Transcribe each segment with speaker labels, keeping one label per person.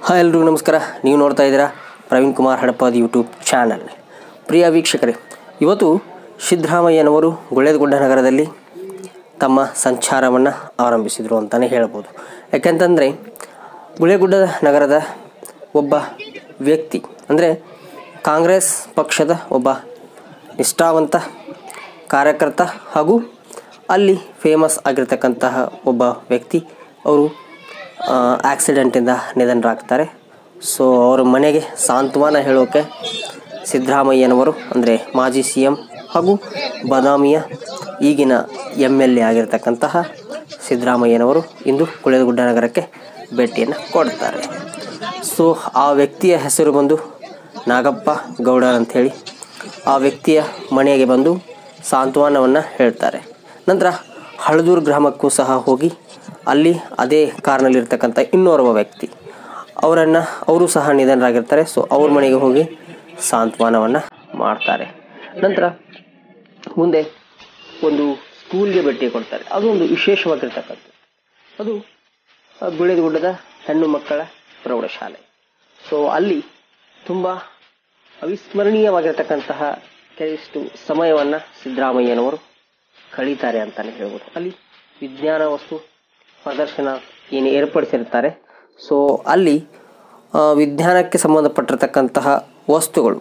Speaker 1: Hi ಎಲ್ರಿಗೂ ನಮಸ್ಕಾರ. ನೀವು ನೋಡ್ತಾ ಇದ್ದೀರಾ ಪ್ರವೀಣ್ ಕುಮಾರ್ ಹಡಪದ್ ಯೂಟ್ಯೂಬ್ ಚಾನಲ್. ಪ್ರಿಯ ವೀಕ್ಷಕರೇ, ಇವತ್ತು ಸಿದ್ದರಾಮಯ್ಯನವರು ಗುಳೇದಗುಡ್ಡ ನಗರದಲ್ಲಿ ತಮ್ಮ ಸಂಚಾರವನ್ನು ಆರಂಭಿಸಿದರು ಅಂತಲೇ ಹೇಳ್ಬೋದು. ಯಾಕೆಂತಂದರೆ ಗುಳೇದಗುಡ್ಡ ನಗರದ ಒಬ್ಬ ವ್ಯಕ್ತಿ ಅಂದರೆ ಕಾಂಗ್ರೆಸ್ ಪಕ್ಷದ ಒಬ್ಬ ನಿಷ್ಠಾವಂತ ಕಾರ್ಯಕರ್ತ ಹಾಗೂ ಅಲ್ಲಿ ಫೇಮಸ್ ಆಗಿರ್ತಕ್ಕಂತಹ ಒಬ್ಬ ವ್ಯಕ್ತಿ ಅವರು ಆಕ್ಸಿಡೆಂಟಿಂದ ನಿಧನರಾಗ್ತಾರೆ. ಸೊ ಅವರ ಮನೆಗೆ ಸಾಂತ್ವನ ಹೇಳೋಕ್ಕೆ ಸಿದ್ದರಾಮಯ್ಯನವರು ಅಂದರೆ ಮಾಜಿ CM ಹಾಗೂ ಬಾದಾಮಿಯ ಈಗಿನ MLA ಆಗಿರ್ತಕ್ಕಂತಹ ಸಿದ್ದರಾಮಯ್ಯನವರು ಇಂದು ಗುಳೇದಗುಡ್ಡ ನಗರಕ್ಕೆ ಭೇಟಿಯನ್ನು ಕೊಡ್ತಾರೆ. ಸೊ ಆ ವ್ಯಕ್ತಿಯ ಹೆಸರು ಬಂದು ನಾಗಪ್ಪ ಗೌಡ ಅಂಥೇಳಿ. ಆ ವ್ಯಕ್ತಿಯ ಮನೆಗೆ ಬಂದು ಸಾಂತ್ವನವನ್ನು ಹೇಳ್ತಾರೆ. ನಂತರ ಹಳದೂರು ಗ್ರಾಮಕ್ಕೂ ಸಹ ಹೋಗಿ ಅಲ್ಲಿ ಅದೇ ಕಾರ್ನಲ್ಲಿರ್ತಕ್ಕಂಥ ಇನ್ನೋರ್ವ ವ್ಯಕ್ತಿ ಅವರು ಸಹ ನಿಧನರಾಗಿರ್ತಾರೆ. ಸೊ ಅವ್ರ ಮನೆಗೆ ಹೋಗಿ ಸಾಂತ್ವನವನ್ನು ಮಾಡ್ತಾರೆ. ನಂತರ ಮುಂದೆ ಒಂದು ಸ್ಕೂಲ್ಗೆ ಭೇಟಿ ಕೊಡ್ತಾರೆ. ಅದು ಒಂದು ವಿಶೇಷವಾಗಿರ್ತಕ್ಕಂಥದ್ದು. ಅದು ಗುಳೇದಗುಡ್ಡದ ಹೆಣ್ಣು ಮಕ್ಕಳ ಪ್ರೌಢಶಾಲೆ. ಸೊ ಅಲ್ಲಿ ತುಂಬ ಅವಿಸ್ಮರಣೀಯವಾಗಿರ್ತಕ್ಕಂತಹ ಕೆಲವಿಷ್ಟು ಸಮಯವನ್ನು ಸಿದ್ದರಾಮಯ್ಯನವರು ಕಳೀತಾರೆ ಅಂತಲೇ ಹೇಳ್ಬೋದು. ಅಲ್ಲಿ ವಿಜ್ಞಾನ ವಸ್ತು ಪ್ರದರ್ಶನ ಏನು ಏರ್ಪಡಿಸಿರ್ತಾರೆ. ಸೊ ಅಲ್ಲಿ ವಿಜ್ಞಾನಕ್ಕೆ ಸಂಬಂಧಪಟ್ಟಿರ್ತಕ್ಕಂತಹ ವಸ್ತುಗಳು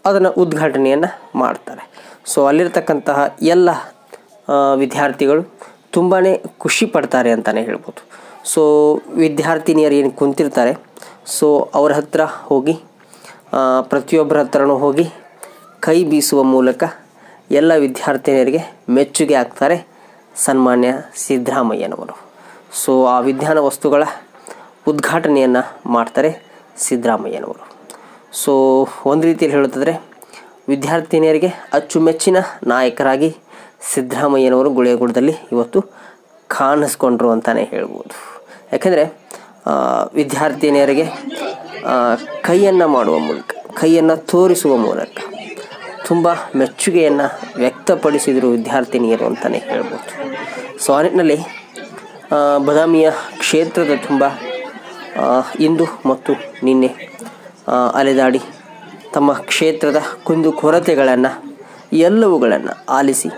Speaker 1: ಅದನ್ನು ಉದ್ಘಾಟನೆಯನ್ನು ಮಾಡ್ತಾರೆ. ಸೊ ಅಲ್ಲಿರ್ತಕ್ಕಂತಹ ಎಲ್ಲ ವಿದ್ಯಾರ್ಥಿಗಳು ತುಂಬಾ ಖುಷಿ ಪಡ್ತಾರೆ ಅಂತಲೇ ಹೇಳ್ಬೋದು. ಸೊ ವಿದ್ಯಾರ್ಥಿನಿಯರು ಏನು ಕುಂತಿರ್ತಾರೆ, ಸೊ ಅವ್ರ ಹತ್ರ ಹೋಗಿ ಪ್ರತಿಯೊಬ್ಬರ ಹತ್ರನೂ ಹೋಗಿ ಕೈ ಬೀಸುವ ಮೂಲಕ ಎಲ್ಲ ವಿದ್ಯಾರ್ಥಿನಿಯರಿಗೆ ಮೆಚ್ಚುಗೆ ಆಗ್ತಾರೆ ಸನ್ಮಾನ್ಯ ಸಿದ್ದರಾಮಯ್ಯನವರು. ಸೊ ಆ ವಿಜ್ಞಾನ ವಸ್ತುಗಳ ಉದ್ಘಾಟನೆಯನ್ನು ಮಾಡ್ತಾರೆ ಸಿದ್ದರಾಮಯ್ಯನವರು. ಸೊ ಒಂದು ರೀತಿಯಲ್ಲಿ ಹೇಳುತ್ತಿದ್ದರೆ ವಿದ್ಯಾರ್ಥಿನಿಯರಿಗೆ ಅಚ್ಚುಮೆಚ್ಚಿನ ನಾಯಕರಾಗಿ ಸಿದ್ದರಾಮಯ್ಯನವರು ಗುಳೇದಗುಡ್ಡದಲ್ಲಿ ಇವತ್ತು ಕಾಣಿಸ್ಕೊಂಡ್ರು ಅಂತಲೇ ಹೇಳ್ಬೋದು. ಯಾಕೆಂದರೆ ವಿದ್ಯಾರ್ಥಿನಿಯರಿಗೆ ಕೈಯನ್ನು ಮಾಡುವ ಮೂಲಕ, ಕೈಯನ್ನು ತೋರಿಸುವ ಮೂಲಕ ತುಂಬ ಮೆಚ್ಚುಗೆಯನ್ನು ವ್ಯಕ್ತಪಡಿಸಿದರು ವಿದ್ಯಾರ್ಥಿನಿಯರು ಅಂತಲೇ ಹೇಳ್ಬೋದು. ಸೊ ಆ ನಿಟ್ಟಿನಲ್ಲಿ ಬಾದಾಮಿಯ ಕ್ಷೇತ್ರದ ತುಂಬ ಇಂದು ಮತ್ತು ನಿನ್ನೆ ಅಲೆದಾಡಿ ತಮ್ಮ ಕ್ಷೇತ್ರದ ಕುಂದುಕೊರತೆಗಳನ್ನು ಎಲ್ಲವುಗಳನ್ನು ಆಲಿಸಿ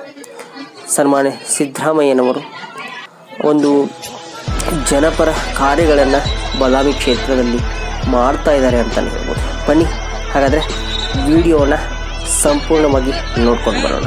Speaker 1: ಸನ್ಮಾನ್ಯ ಸಿದ್ದರಾಮಯ್ಯನವರು ಒಂದು ಜನಪರ ಕಾರ್ಯಗಳನ್ನು ಬಾದಾಮಿ ಕ್ಷೇತ್ರದಲ್ಲಿ ಮಾಡ್ತಾ ಇದ್ದಾರೆ ಅಂತಲೇ ಹೇಳ್ಬೋದು. ಬನ್ನಿ ಹಾಗಾದರೆ ವಿಡಿಯೋನ ಸಂಪೂರ್ಣವಾಗಿ ನೋಡ್ಕೊಂಡು ಬರೋಣ.